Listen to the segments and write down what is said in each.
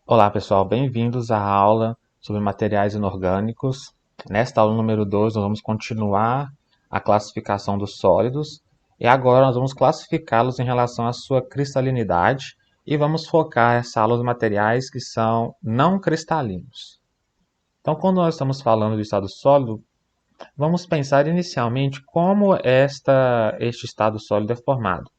Olá pessoal, bem-vindos à aula sobre materiais inorgânicos. Nesta aula número 2 nós vamos continuar a classificação dos sólidos e agora nós vamos classificá-los em relação à sua cristalinidade e vamos focar essa aula nos materiais que são não cristalinos. Então, quando nós estamos falando do estado sólido, vamos pensar inicialmente como este estado sólido é formado.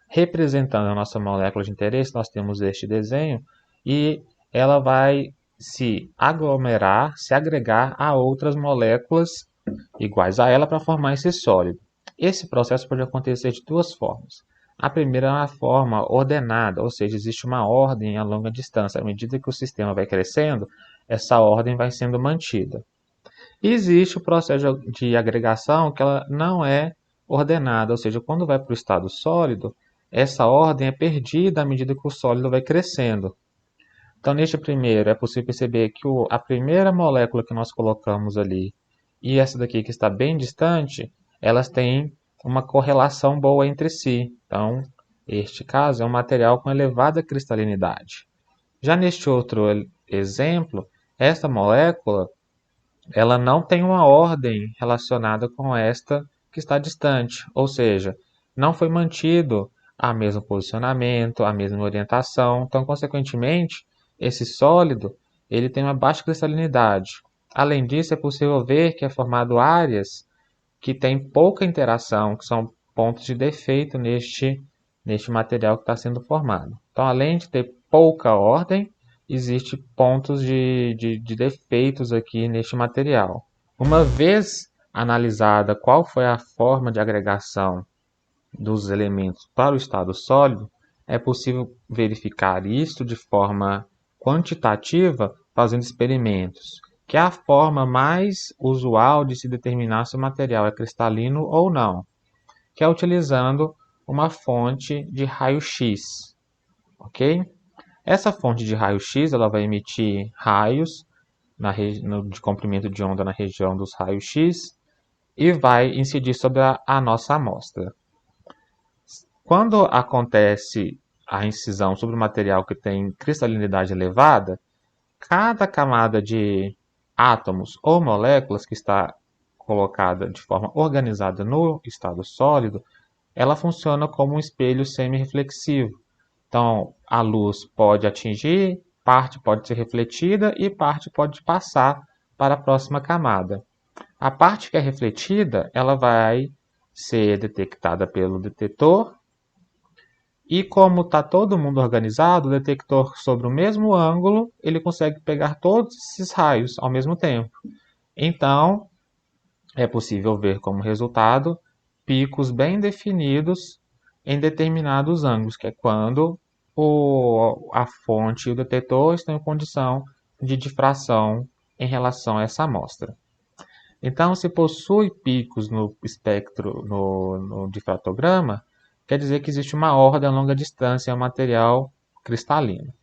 Representando a nossa molécula de interesse, nós temos este desenho e ela vai se aglomerar, se agregar a outras moléculas iguais a ela para formar esse sólido. Esse processo pode acontecer de duas formas. A primeira é uma forma ordenada, ou seja, existe uma ordem a longa distância. À medida que o sistema vai crescendo, essa ordem vai sendo mantida. E existe o processo de agregação que ela não é ordenada, ou seja, quando vai para o estado sólido, essa ordem é perdida à medida que o sólido vai crescendo. Então, neste primeiro, é possível perceber que a primeira molécula que nós colocamos ali e essa daqui que está bem distante, elas têm uma correlação boa entre si. Então, este caso é um material com elevada cristalinidade. Já neste outro exemplo, esta molécula ela não tem uma ordem relacionada com esta que está distante, ou seja, não foi mantido o mesmo posicionamento, a mesma orientação, então, consequentemente, esse sólido ele tem uma baixa cristalinidade. Além disso, é possível ver que é formado áreas que têm pouca interação, que são pontos de defeito neste material que está sendo formado. Então, além de ter pouca ordem, existe pontos de defeitos aqui neste material. Uma vez analisada qual foi a forma de agregação dos elementos para o estado sólido, é possível verificar isto de forma quantitativa fazendo experimentos, que é a forma mais usual de se determinar se o material é cristalino ou não, que é utilizando uma fonte de raio-x, ok? Essa fonte de raio-x ela vai emitir raios de comprimento de onda na região dos raios-x e vai incidir sobre a nossa amostra. Quando acontece a incisão sobre o material que tem cristalinidade elevada, cada camada de átomos ou moléculas que está colocada de forma organizada no estado sólido, ela funciona como um espelho semi-reflexivo. Então, a luz pode atingir, parte pode ser refletida e parte pode passar para a próxima camada. A parte que é refletida, ela vai ser detectada pelo detetor e como está todo mundo organizado, o detector sobre o mesmo ângulo, ele consegue pegar todos esses raios ao mesmo tempo. Então, é possível ver como resultado picos bem definidos em determinados ângulos, que é quando a fonte e o detetor estão em condição de difração em relação a essa amostra. Então, se possui picos no espectro, no difratograma, quer dizer que existe uma ordem a longa distância em um material cristalino.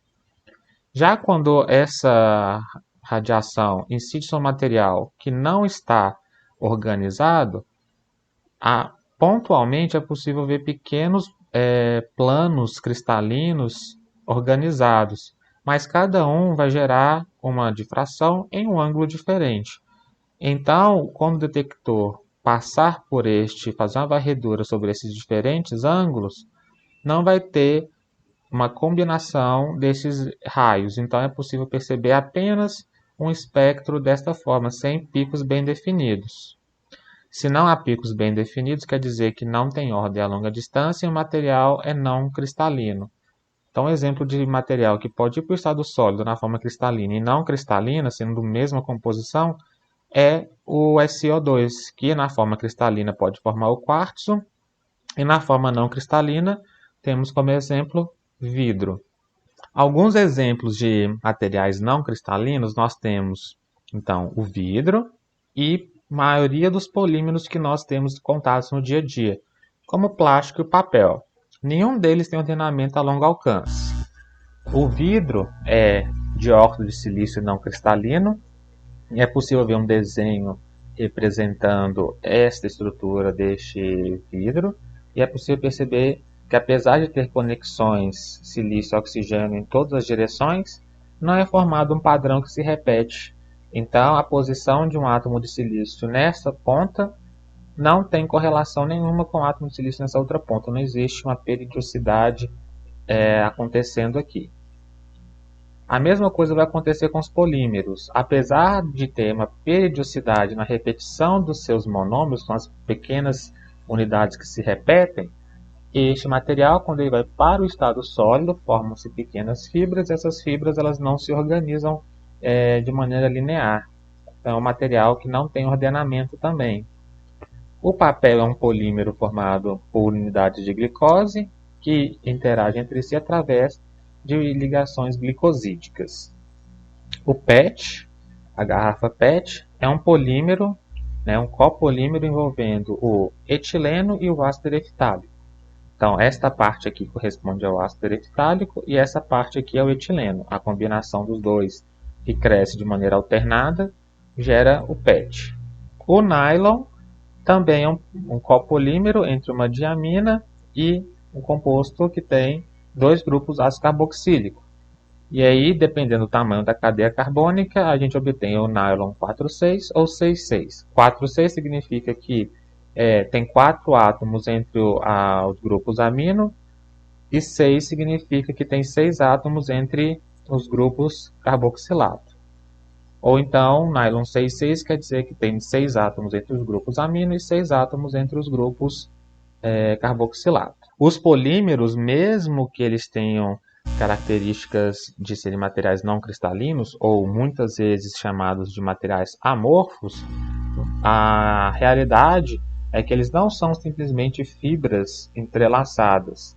Já quando essa radiação incide sobre um material que não está organizado, pontualmente é possível ver pequenos planos cristalinos organizados, mas cada um vai gerar uma difração em um ângulo diferente. Então, quando o detector passar por fazer uma varredura sobre esses diferentes ângulos, não vai ter uma combinação desses raios. Então, é possível perceber apenas um espectro desta forma, sem picos bem definidos. Se não há picos bem definidos, quer dizer que não tem ordem a longa distância e o material é não cristalino. Então, um exemplo de material que pode ir para o estado sólido na forma cristalina e não cristalina, sendo da mesma composição, é o SiO2, que na forma cristalina pode formar o quartzo, e na forma não cristalina temos como exemplo vidro. Alguns exemplos de materiais não cristalinos nós temos, então, o vidro e a maioria dos polímeros que nós temos contatos no dia a dia, como o plástico e o papel. Nenhum deles tem ordenamento a longo alcance. O vidro é dióxido de silício não cristalino. É possível ver um desenho representando esta estrutura deste vidro e é possível perceber que, apesar de ter conexões silício-oxigênio em todas as direções, não é formado um padrão que se repete. Então, a posição de um átomo de silício nessa ponta não tem correlação nenhuma com o átomo de silício nessa outra ponta. Não existe uma periodicidade acontecendo aqui. A mesma coisa vai acontecer com os polímeros. Apesar de ter uma periodicidade na repetição dos seus monômeros, com as pequenas unidades que se repetem, este material, quando ele vai para o estado sólido, formam-se pequenas fibras, e essas fibras elas não se organizam de maneira linear. Então, é um material que não tem ordenamento também. O papel é um polímero formado por unidades de glicose que interagem entre si através de ligações glicosídicas. O PET, a garrafa PET, é um polímero, um copolímero envolvendo o etileno e o ácido tereftálico. Então, esta parte aqui corresponde ao ácido tereftálico e essa parte aqui é o etileno. A combinação dos dois, que cresce de maneira alternada, gera o PET. O nylon também é um copolímero entre uma diamina e um composto que tem dois grupos ácido carboxílico. E aí, dependendo do tamanho da cadeia carbônica, a gente obtém o nylon 4,6 ou 6,6. 4,6 significa que tem 4 átomos entre os grupos amino, e 6 significa que tem 6 átomos entre os grupos carboxilato. Ou então, nylon 6,6 quer dizer que tem 6 átomos entre os grupos amino e 6 átomos entre os grupos carboxilato. Os polímeros, mesmo que eles tenham características de serem materiais não cristalinos, ou muitas vezes chamados de materiais amorfos, a realidade é que eles não são simplesmente fibras entrelaçadas,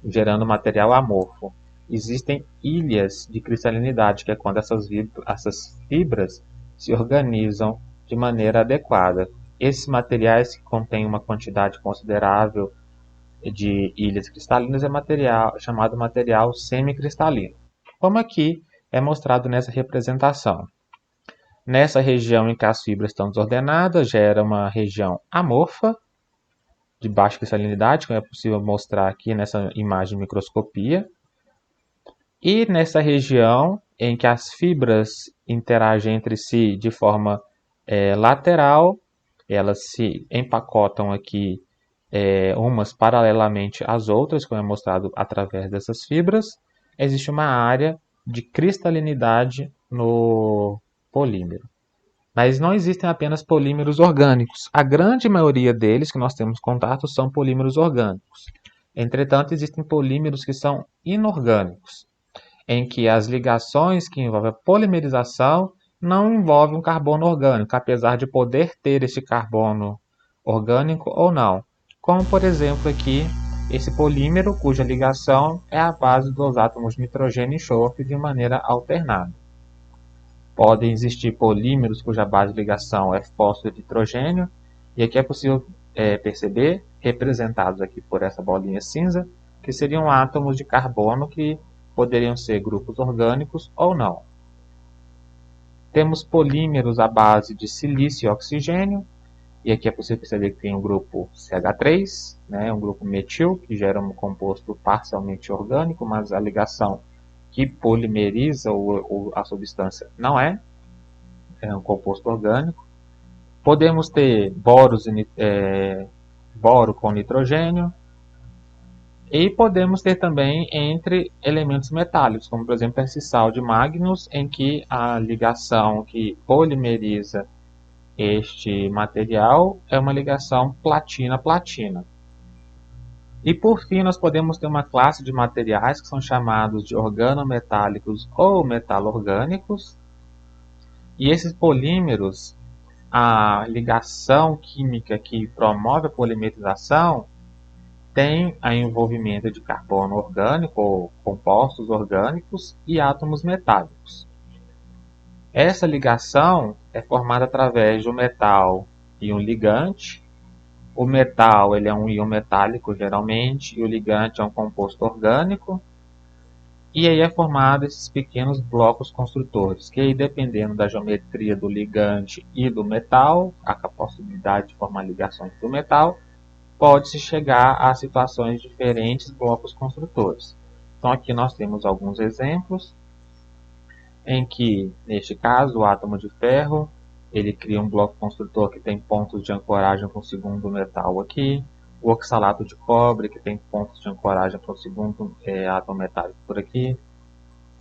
gerando material amorfo. Existem ilhas de cristalinidade, que é quando essas fibras se organizam de maneira adequada. Esses materiais que contêm uma quantidade considerável de ilhas cristalinas é chamado material semicristalino, como aqui é mostrado nessa representação. Nessa região em que as fibras estão desordenadas, gera uma região amorfa, de baixa cristalinidade, como é possível mostrar aqui nessa imagem de microscopia. E nessa região em que as fibras interagem entre si de forma lateral, elas se empacotam aqui umas paralelamente às outras, como é mostrado através dessas fibras, existe uma área de cristalinidade no polímero. Mas não existem apenas polímeros orgânicos. A grande maioria deles que nós temos contato são polímeros orgânicos. Entretanto, existem polímeros que são inorgânicos, em que as ligações que envolvem a polimerização não envolvem um carbono orgânico, apesar de poder ter esse carbono orgânico ou não. Como, por exemplo, aqui, esse polímero cuja ligação é a base dos átomos de nitrogênio e enxofre de maneira alternada. Podem existir polímeros cuja base de ligação é fósforo de nitrogênio, e aqui é possível perceber, representados aqui por essa bolinha cinza, que seriam átomos de carbono que poderiam ser grupos orgânicos ou não. Temos polímeros à base de silício e oxigênio, e aqui é possível perceber que tem um grupo CH3, um grupo metil, que gera um composto parcialmente orgânico, mas a ligação que polimeriza a substância não é um composto orgânico. Podemos ter boro com nitrogênio, e podemos ter também entre elementos metálicos, como por exemplo esse sal de Magnus, em que a ligação que polimeriza este material é uma ligação platina-platina. E por fim, nós podemos ter uma classe de materiais que são chamados de organometálicos ou metalorgânicos. E esses polímeros, a ligação química que promove a polimerização, tem o envolvimento de carbono orgânico ou compostos orgânicos e átomos metálicos. Essa ligação é formada através do metal e um ligante. O metal ele é um íon metálico geralmente, e o ligante é um composto orgânico. E aí é formado esses pequenos blocos construtores, que aí, dependendo da geometria do ligante e do metal, a possibilidade de formar ligações do metal, pode-se chegar a situações de diferentes blocos construtores. Então aqui nós temos alguns exemplos. em que, neste caso, o átomo de ferro, ele cria um bloco construtor que tem pontos de ancoragem com o segundo metal aqui, o oxalato de cobre, que tem pontos de ancoragem com o segundo átomo metálico por aqui,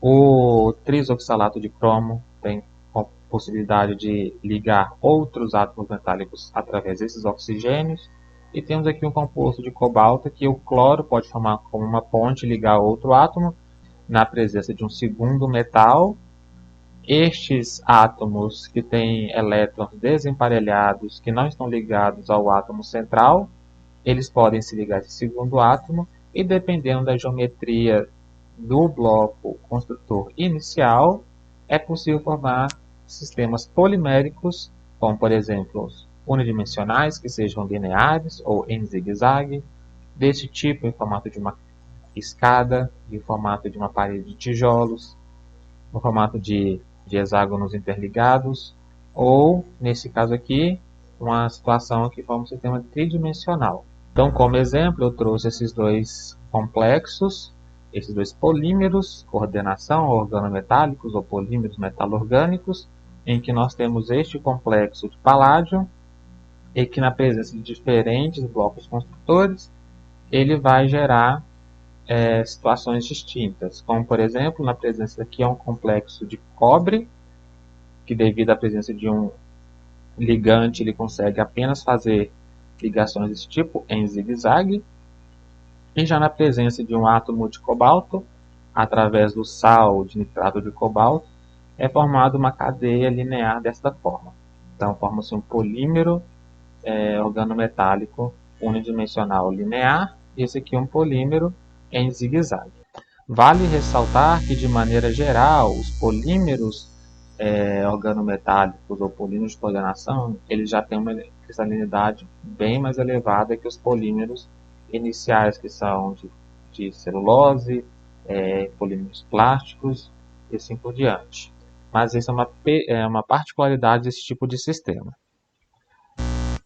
o trisoxalato de cromo tem a possibilidade de ligar outros átomos metálicos através desses oxigênios, e temos aqui um composto de cobalto que o cloro pode formar como uma ponte e ligar outro átomo na presença de um segundo metal. Estes átomos que têm elétrons desemparelhados, que não estão ligados ao átomo central, eles podem se ligar a esse segundo átomo e, dependendo da geometria do bloco construtor inicial, é possível formar sistemas poliméricos, como por exemplo unidimensionais, que sejam lineares ou em zigue-zague, deste tipo em formato de uma escada, em formato de uma parede de tijolos, no formato de hexágonos interligados, ou, nesse caso aqui, uma situação que forma um sistema tridimensional. Então, como exemplo, eu trouxe esses dois complexos, esses dois polímeros, coordenação organometálicos ou polímeros metalorgânicos, em que nós temos este complexo de paládio, e que na presença de diferentes blocos construtores, ele vai gerar situações distintas, como por exemplo, na presença aqui é um complexo de cobre, que devido à presença de um ligante ele consegue apenas fazer ligações desse tipo em zigue-zague, e já na presença de um átomo de cobalto, através do sal de nitrato de cobalto, é formada uma cadeia linear desta forma. Então forma-se um polímero organometálico unidimensional linear, e esse aqui é um polímero em zigue-zague. Vale ressaltar que, de maneira geral, os polímeros organometálicos ou polímeros de coordenação, eles já têm uma cristalinidade bem mais elevada que os polímeros iniciais, que são de celulose, polímeros plásticos e assim por diante. Mas essa é uma particularidade desse tipo de sistema.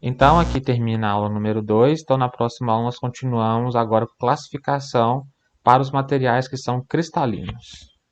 Então, aqui termina a aula número 2. Então, na próxima aula, nós continuamos agora com classificação para os materiais que são cristalinos.